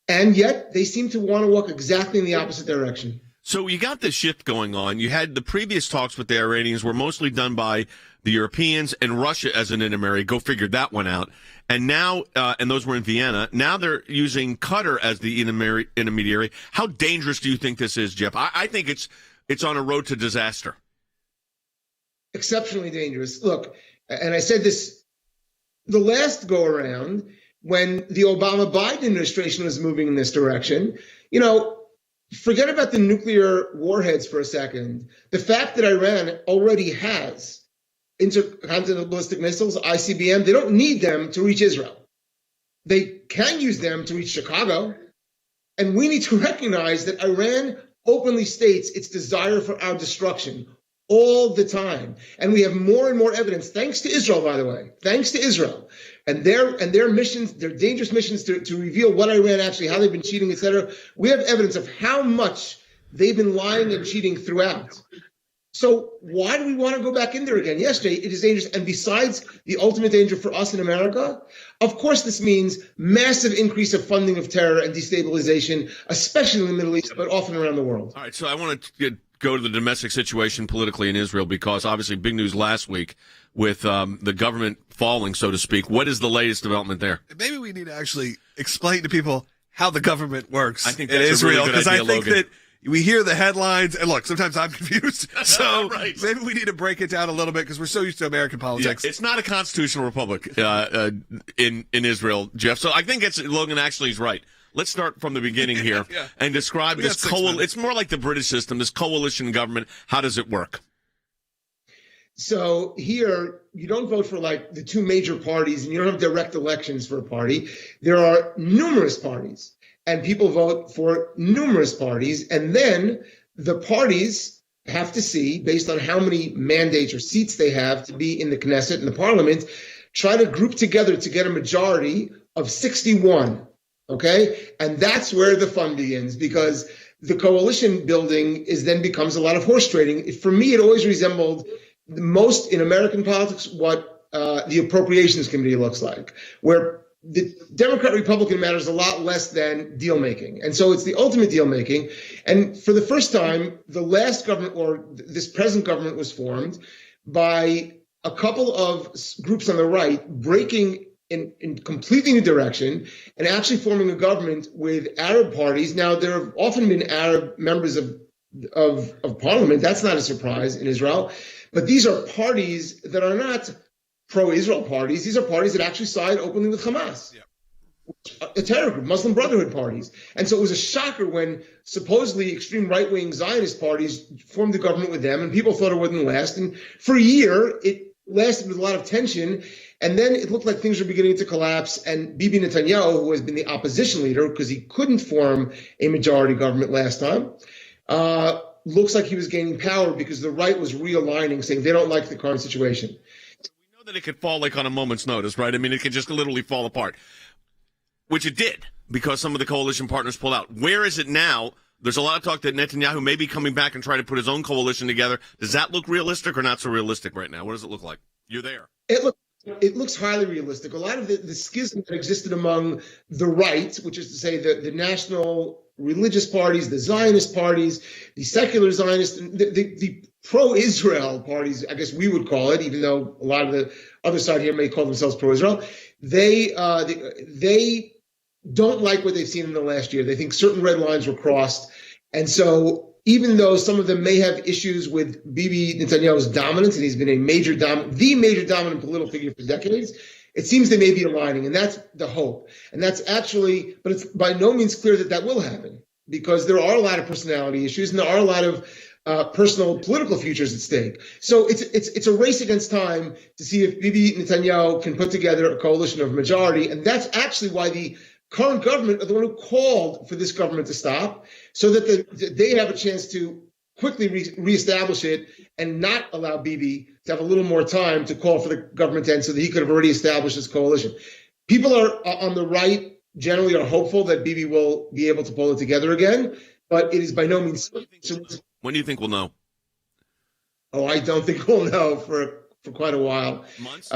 And yet they seem to want to walk exactly in the opposite direction. So you got this shift going on. You had the previous talks with the Iranians were mostly done by the Europeans and Russia as an intermediary. Go figure that one out. And now, and those were in Vienna. Now they're using Qatar as the intermediary. How dangerous do you think this is, Jeff? I think it's on a road to disaster. Exceptionally dangerous. Look, and I said this the last go around when the Obama-Biden administration was moving in this direction. You know, forget about the nuclear warheads for a second. The fact that Iran already has intercontinental ballistic missiles, ICBM, they don't need them to reach Israel. They can use them to reach Chicago. And we need to recognize that Iran openly states its desire for our destruction all the time. And we have more and more evidence, thanks to Israel, by the way, thanks to Israel and their missions, their dangerous missions to reveal what Iran actually, how they've been cheating, et cetera. We have evidence of how much they've been lying and cheating throughout. So why do we want to go back in there again? Yes, Jay, it is dangerous. And besides the ultimate danger for us in America, of course, this means massive increase of funding of terror and destabilization, especially in the Middle East, but often around the world. All right, so I want to go to the domestic situation politically in Israel, because obviously big news last week with the government falling, so to speak. What is the latest development there? Maybe we need to actually explain to people how the government works I think in that's Israel, a really good idea, I think Logan. that we hear the headlines, and look, sometimes I'm confused. So Right. maybe we need to break it down a little bit because we're so used to American politics. Yeah, it's not a constitutional republic in Israel, Jeff. So I think Logan actually is right. Let's start from the beginning here Yeah. and describe We got this 6 minutes. It's more like the British system, this coalition government. How does it work? So here, you don't vote for like the two major parties, and you don't have direct elections for a party. There are numerous parties, and people vote for numerous parties. And then the parties have to see, based on how many mandates or seats they have to be in the Knesset, in the parliament, try to group together to get a majority of 61. Okay? And that's where the fun begins, because the coalition building becomes a lot of horse trading. For me, it always resembled the most in American politics what the Appropriations Committee looks like, where the Democrat-Republican matters a lot less than deal-making. And so it's the ultimate deal-making. And for the first time, the last government, or this present government, was formed by a couple of groups on the right breaking in completely new direction and actually forming a government with Arab parties. Now, there have often been Arab members of parliament. That's not a surprise in Israel. But these are parties that are not pro-Israel parties. These are parties that actually side openly with Hamas, a terror group, Muslim Brotherhood parties. And so it was a shocker when supposedly extreme right-wing Zionist parties formed a government with them, and people thought it wouldn't last. And for a year, it lasted with a lot of tension. And then it looked like things were beginning to collapse. And Bibi Netanyahu, who has been the opposition leader because he couldn't form a majority government last time, looks like he was gaining power because the right was realigning, saying they don't like the current situation. We know that it could fall like on a moment's notice, right? I mean, it could just literally fall apart, which it did because some of the coalition partners pulled out. Where is it now? There's a lot of talk that Netanyahu may be coming back and trying to put his own coalition together. Does that look realistic or not so realistic right now? What does it look like? You're there. It looks highly realistic. A lot of the schism that existed among the right, which is to say the national religious parties, the Zionist parties, the secular Zionists, the pro-Israel parties, I guess we would call it, even though a lot of the other side here may call themselves pro-Israel, they don't like what they've seen in the last year. They think certain red lines were crossed. And so even though some of them may have issues with Bibi Netanyahu's dominance, and he's been the major dominant political figure for decades, it seems they may be aligning, and that's the hope. And that's actually, but it's by no means clear that will happen, because there are a lot of personality issues, and there are a lot of personal political futures at stake. So it's a race against time to see if Bibi Netanyahu can put together a coalition of majority, and that's actually why the current government are the one who called for this government to stop, so that they have a chance to quickly reestablish it and not allow Bibi to have a little more time to call for the government to end, so that he could have already established his coalition. People are on the right generally are hopeful that Bibi will be able to pull it together again, but it is by no means. When do you think we'll know? Oh, I don't think we'll know for quite a while. Months?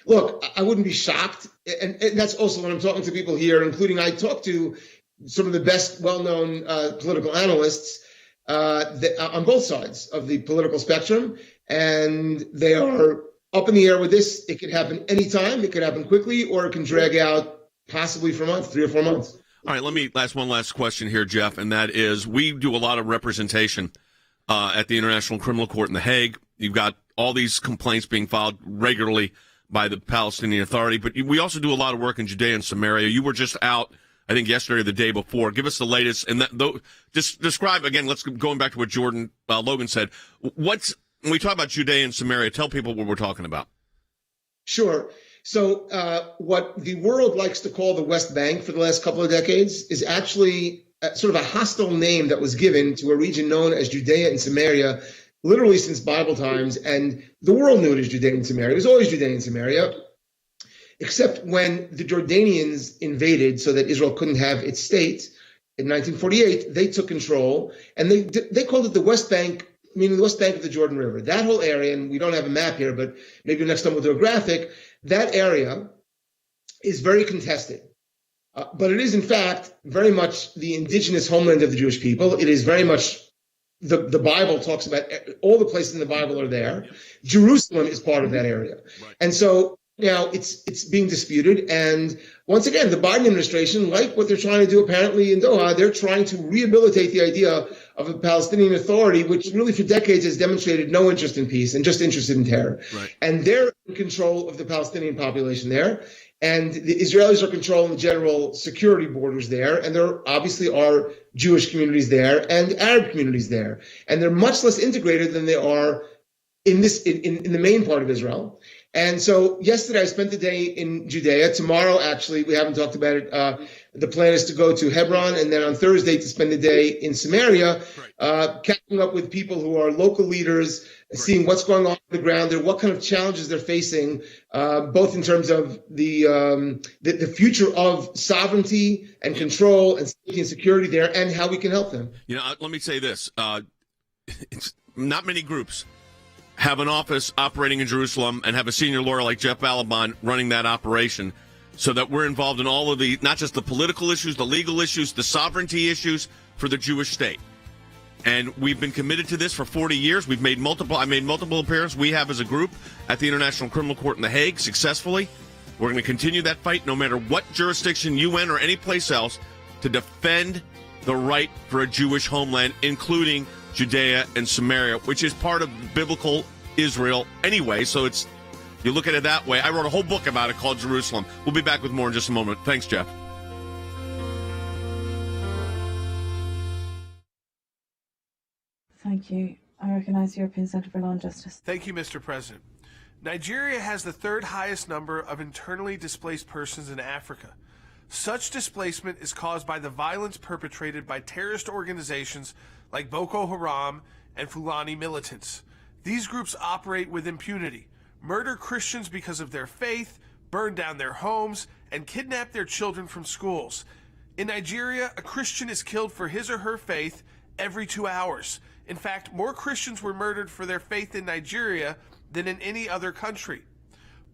Look, I wouldn't be shocked, and that's also when I'm talking to people here, including I talked to some of the best well-known political analysts on both sides of the political spectrum, and they are up in the air with this. It could happen anytime. It could happen quickly, or it can drag out possibly for months, 3 or 4 months. All right, let me ask one last question here, Jeff, and that is, we do a lot of representation at the International Criminal Court in The Hague. You've got all these complaints being filed regularly by the Palestinian Authority, but we also do a lot of work in Judea and Samaria. You were just out, I think, yesterday or the day before. Give us the latest, and just describe, again, going back to what Logan said. When we talk about Judea and Samaria, tell people what we're talking about. Sure. So what the world likes to call the West Bank for the last couple of decades is actually sort of a hostile name that was given to a region known as Judea and Samaria, literally since Bible times. And the world knew it as Judea and Samaria. It was always Judea and Samaria, except when the Jordanians invaded so that Israel couldn't have its state in 1948, they took control, and they called it the West Bank, meaning the West Bank of the Jordan River. That whole area, and we don't have a map here, but maybe next time we'll do a graphic, that area is very contested. But it is, in fact, very much the indigenous homeland of the Jewish people. It is very much, the Bible talks about, all the places in the Bible are there. Jerusalem is part of that area. Right. And so now it's being disputed. And once again, the Biden administration, like what they're trying to do apparently in Doha, they're trying to rehabilitate the idea of a Palestinian Authority, which really for decades has demonstrated no interest in peace and just interested in terror. Right. And they're in control of the Palestinian population there. And the Israelis are controlling the general security borders there. And there obviously are Jewish communities there and Arab communities there. And they're much less integrated than they are in the main part of Israel. And so yesterday I spent the day in Judea. Tomorrow, actually, we haven't talked about it. The plan is to go to Hebron, and then on Thursday to spend the day in Samaria, catching up with people who are local leaders, seeing what's going on the ground there, what kind of challenges they're facing, both in terms of the future of sovereignty and control and safety and security there, and how we can help them. You know, let me say this. It's not many groups have an office operating in Jerusalem and have a senior lawyer like Jeff Balaban running that operation, so that we're involved in all of the, not just the political issues, the legal issues, the sovereignty issues for the Jewish state. And we've been committed to this for 40 years. I made multiple appearances. We have as a group at the International Criminal Court in The Hague successfully. We're going to continue that fight no matter what jurisdiction, UN or any place else, to defend the right for a Jewish homeland, including Judea and Samaria, which is part of biblical Israel anyway. So you look at it that way. I wrote a whole book about it called Jerusalem. We'll be back with more in just a moment. Thanks, Jeff. Thank you. I recognize the European Centre for Law and Justice. Thank you, Mr. President. Nigeria has the third highest number of internally displaced persons in Africa. Such displacement is caused by the violence perpetrated by terrorist organizations like Boko Haram and Fulani militants. These groups operate with impunity, murder Christians because of their faith, burn down their homes, and kidnap their children from schools. In Nigeria, a Christian is killed for his or her faith every 2 hours. In fact, more Christians were murdered for their faith in Nigeria than in any other country.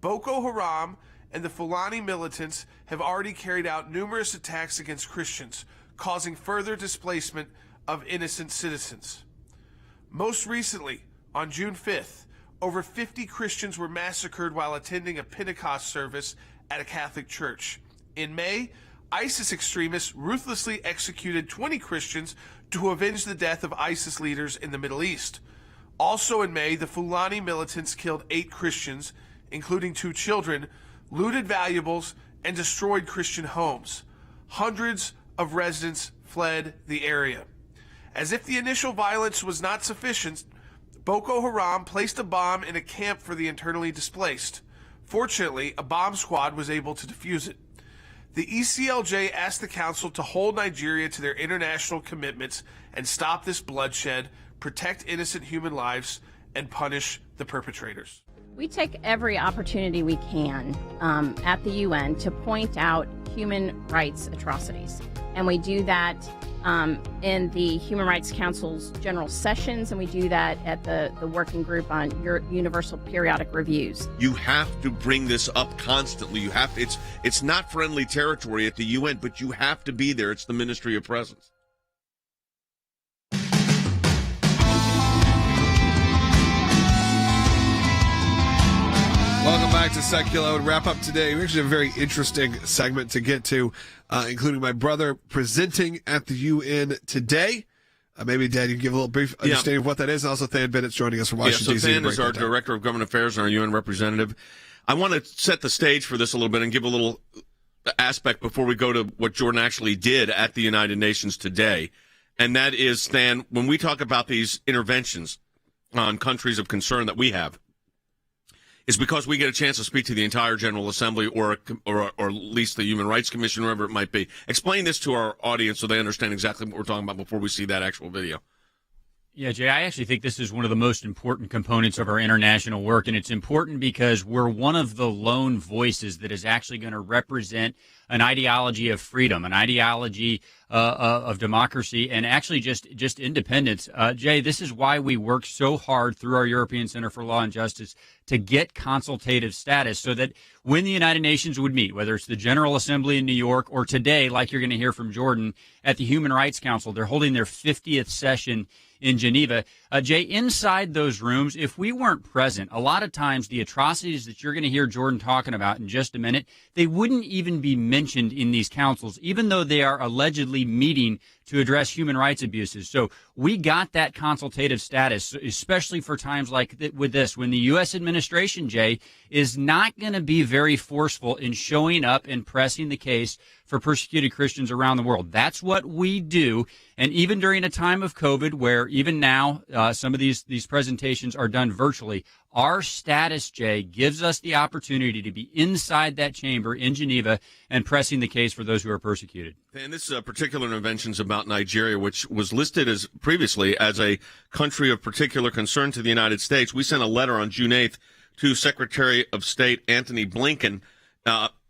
Boko Haram and the Fulani militants have already carried out numerous attacks against Christians, causing further displacement of innocent citizens. Most recently, on June 5th, over 50 Christians were massacred while attending a Pentecost service at a Catholic church. In May, ISIS extremists ruthlessly executed 20 Christians to avenge the death of ISIS leaders in the Middle East. Also in May, the Fulani militants killed 8 Christians, including 2 children, looted valuables, and destroyed Christian homes. Hundreds of residents fled the area. As if the initial violence was not sufficient, Boko Haram placed a bomb in a camp for the internally displaced. Fortunately, a bomb squad was able to defuse it. The ACLJ asked the council to hold Nigeria to their international commitments and stop this bloodshed, protect innocent human lives, and punish the perpetrators. We take every opportunity we can at the UN to point out human rights atrocities. and we do that in the Human Rights Council's general sessions, and we do that at the working group on your universal periodic reviews. You have to bring this up constantly. You have to, it's not friendly territory at the UN, but you have to be there. It's the ministry of presence. Welcome back to Sekulow. Wrap up today. We actually have a very interesting segment to get to, including my brother presenting at the UN today. Maybe, Dad, you can give a little brief understanding of what that is. And also, Than Bennett's joining us from Washington, D.C. So Than is our Director of Government Affairs and our UN representative. I want to set the stage for this a little bit and give a little aspect before we go to what Jordan actually did at the United Nations today. And that is, Than, when we talk about these interventions on countries of concern that we have, is because we get a chance to speak to the entire General Assembly or at least the Human Rights Commission, whoever it might be. Explain this to our audience so they understand exactly what we're talking about before we see that actual video. Yeah, Jay, I actually think this is one of the most important components of our international work, and it's important because we're one of the lone voices that is actually going to represent an ideology of freedom, an ideology of democracy, and actually just independence. Jay, this is why we work so hard through our European Center for Law and Justice to get consultative status so that when the United Nations would meet, whether it's the General Assembly in New York or today, like you're going to hear from Jordan, at the Human Rights Council, they're holding their 50th session in Geneva. Jay, inside those rooms, if we weren't present, a lot of times the atrocities that you're going to hear Jordan talking about in just a minute, they wouldn't even be mentioned in these councils, even though they are allegedly meeting to address human rights abuses. So we got that consultative status, especially for times like with this, when the U.S. administration, Jay, is not going to be very forceful in showing up and pressing the case for persecuted Christians around the world. That's what we do. And even during a time of COVID, where even now some of these presentations are done virtually, our status, Jay, gives us the opportunity to be inside that chamber in Geneva and pressing the case for those who are persecuted. And this particular intervention is about Nigeria, which was listed as previously as a country of particular concern to the United States. We sent a letter on June 8th to Secretary of State Antony Blinken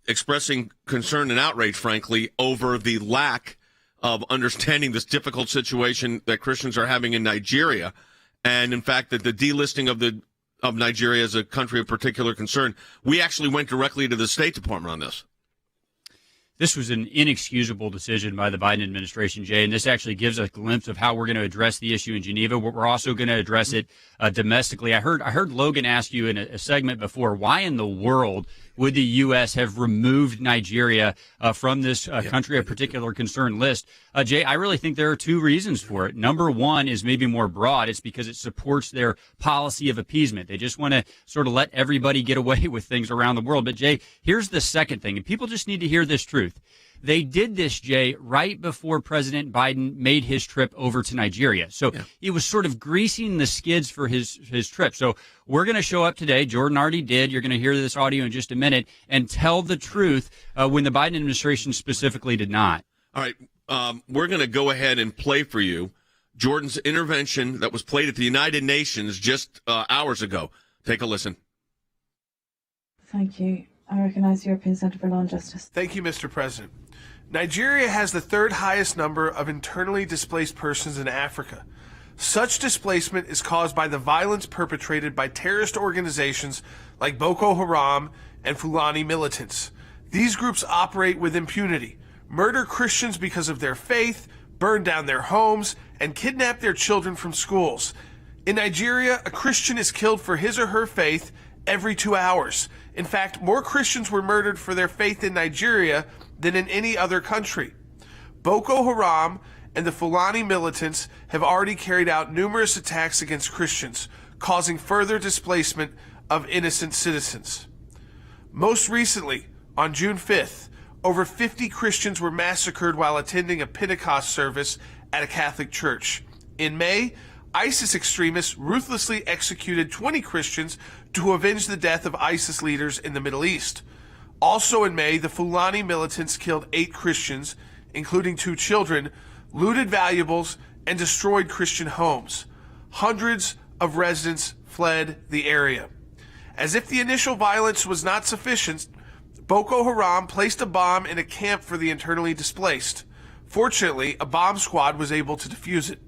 expressing concern and outrage, frankly, over the lack of understanding this difficult situation that Christians are having in Nigeria. And, in fact, that the delisting of Nigeria as a country of particular concern. We actually went directly to the State Department on this. This was an inexcusable decision by the Biden administration, Jay, and this actually gives us a glimpse of how we're going to address the issue in Geneva. We're also going to address it domestically. I heard Logan ask you in a segment before, why in the world would the U.S. have removed Nigeria from this country of particular concern list? Jay, I really think there are two reasons for it. Number one is maybe more broad. It's because it supports their policy of appeasement. They just want to sort of let everybody get away with things around the world. But, Jay, here's the second thing, and people just need to hear this truth. They did this, Jay, right before President Biden made his trip over to Nigeria. So he was sort of greasing the skids for his trip. So we're going to show up today. Jordan already did. You're going to hear this audio in just a minute and tell the truth when the Biden administration specifically did not. All right. We're going to go ahead and play for you Jordan's intervention that was played at the United Nations just hours ago. Take a listen. Thank you. I recognize the European Center for Law and Justice. Thank you, Mr. President. Nigeria has the third highest number of internally displaced persons in Africa. Such displacement is caused by the violence perpetrated by terrorist organizations like Boko Haram and Fulani militants. These groups operate with impunity, murder Christians because of their faith, burn down their homes, and kidnap their children from schools. In Nigeria, a Christian is killed for his or her faith every 2 hours. In fact, more Christians were murdered for their faith in Nigeria than in any other country. Boko Haram and the Fulani militants have already carried out numerous attacks against Christians, causing further displacement of innocent citizens. Most recently, on June 5th, over 50 Christians were massacred while attending a Pentecost service at a Catholic church. In May, ISIS extremists ruthlessly executed 20 Christians to avenge the death of ISIS leaders in the Middle East. Also in May, the Fulani militants killed 8 Christians, including 2 children, looted valuables, and destroyed Christian homes. Hundreds of residents fled the area. As if the initial violence was not sufficient, Boko Haram placed a bomb in a camp for the internally displaced. Fortunately, a bomb squad was able to defuse it.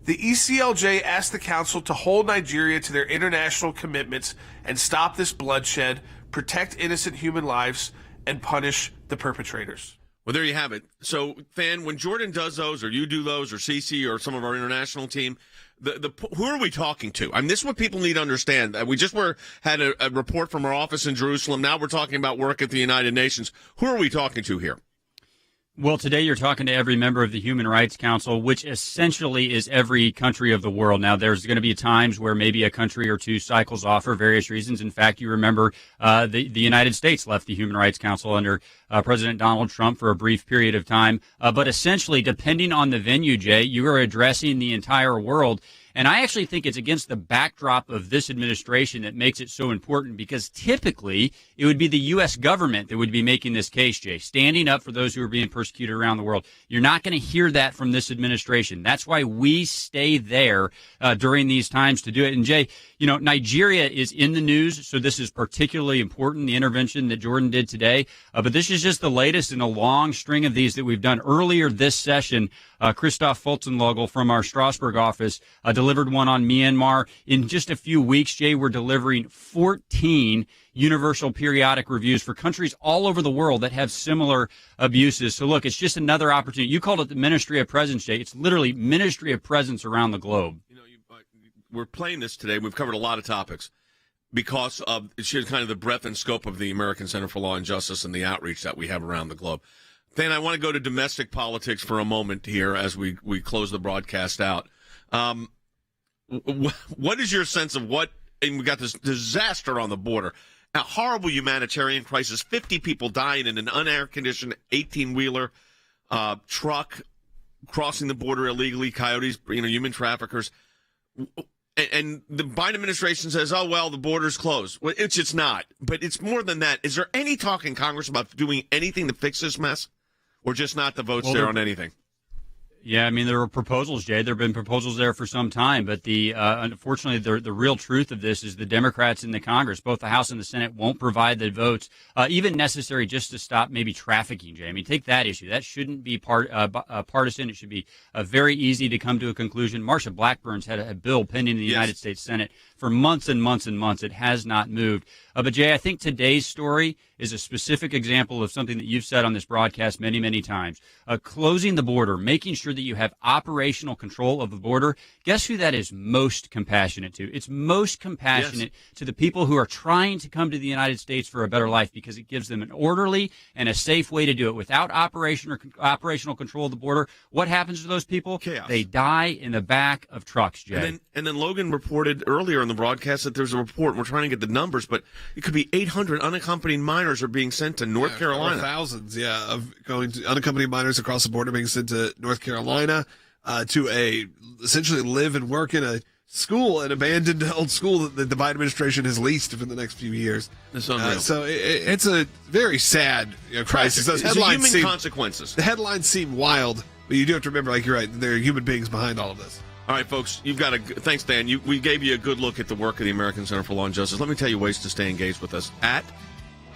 The ACLJ asked the council to hold Nigeria to their international commitments and stop this bloodshed, protect innocent human lives, and punish the perpetrators. Well, there you have it. So, Fan, when Jordan does those, or you do those, or Cece, or some of our international team, who are we talking to? I mean, this is what people need to understand. We just had a report from our office in Jerusalem. Now we're talking about work at the United Nations. Who are we talking to here? Well, today you're talking to every member of the Human Rights Council, which essentially is every country of the world. Now, there's going to be times where maybe a country or two cycles off for various reasons. In fact, you remember the United States left the Human Rights Council under President Donald Trump for a brief period of time. But essentially, depending on the venue, Jay, you are addressing the entire world. And I actually think it's against the backdrop of this administration that makes it so important, because typically it would be the U.S. government that would be making this case, Jay, standing up for those who are being persecuted around the world. You're not going to hear that from this administration. That's why we stay there during these times to do it. And, Jay, you know, Nigeria is in the news, so this is particularly important, the intervention that Jordan did today. But this is just the latest in a long string of these that we've done. Earlier this session, Christoph Fulzenlogel from our Strasbourg office delivered one on Myanmar. In just a few weeks, Jay, we're delivering 14 universal periodic reviews for countries all over the world that have similar abuses. So, look, it's just another opportunity. You called it the Ministry of Presence, Jay. It's literally Ministry of Presence around the globe. You know, we're playing this today. We've covered a lot of topics because of it's just kind of the breadth and scope of the American Center for Law and Justice and the outreach that we have around the globe. Then I want to go to domestic politics for a moment here as we close the broadcast out. What is your sense of what, and we got this disaster on the border, a horrible humanitarian crisis, 50 people dying in an unair-conditioned 18-wheeler truck crossing the border illegally, coyotes, human traffickers. And the Biden administration says, oh, well, the border's closed. Well, it's not. But it's more than that. Is there any talk in Congress about doing anything to fix this mess? Or just not the votes there on anything? Yeah, I mean, there were proposals, Jay. There have been proposals there for some time. But unfortunately, the real truth of this is the Democrats in the Congress, both the House and the Senate, won't provide the votes, even necessary just to stop maybe trafficking, Jay. I mean, take that issue. That shouldn't be partisan. It should be very easy to come to a conclusion. Marsha Blackburn's had a bill pending in the United States Senate for months and months and months. It has not moved. But, Jay, I think today's story is a specific example of something that you've said on this broadcast many, many times. Closing the border, making sure that you have operational control of the border. Guess who that is most compassionate to? It's most compassionate to the people who are trying to come to the United States for a better life, because it gives them an orderly and a safe way to do it. Without operational control of the border, what happens to those people? Chaos. They die in the back of trucks, Jay. And then Logan reported earlier in the broadcast that there's a report, and we're trying to get the numbers, but it could be 800 unaccompanied minors are being sent to North Carolina. Thousands, of going to unaccompanied minors across the border being sent to North Carolina to essentially live and work in a school, an abandoned old school that the Biden administration has leased for the next few years. It's unreal. So it's a very sad crisis. Those headlines human consequences. The headlines seem wild, but you do have to remember, like you're right, there are human beings behind all of this. All right, folks, thanks, Dan. We gave you a good look at the work of the American Center for Law and Justice. Let me tell you ways to stay engaged with us. At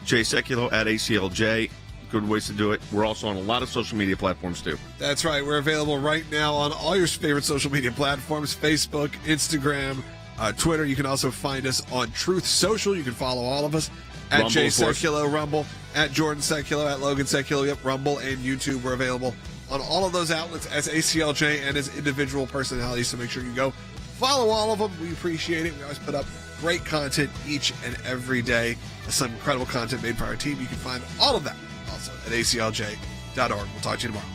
Jay Sekulow, at ACLJ. Good ways to do it. We're also on a lot of social media platforms, too. That's right. We're available right now on all your favorite social media platforms, Facebook, Instagram, Twitter. You can also find us on Truth Social. You can follow all of us. At Rumble, Jay Sekulow, Rumble. At Jordan Sekulow, at Logan Sekulow. Yep, Rumble and YouTube. We're available on all of those outlets as ACLJ and as individual personalities, so make sure you go follow all of them. We appreciate it. We always put up great content each and every day. Some incredible content made by our team. You can find all of that also at aclj.org. We'll talk to you tomorrow.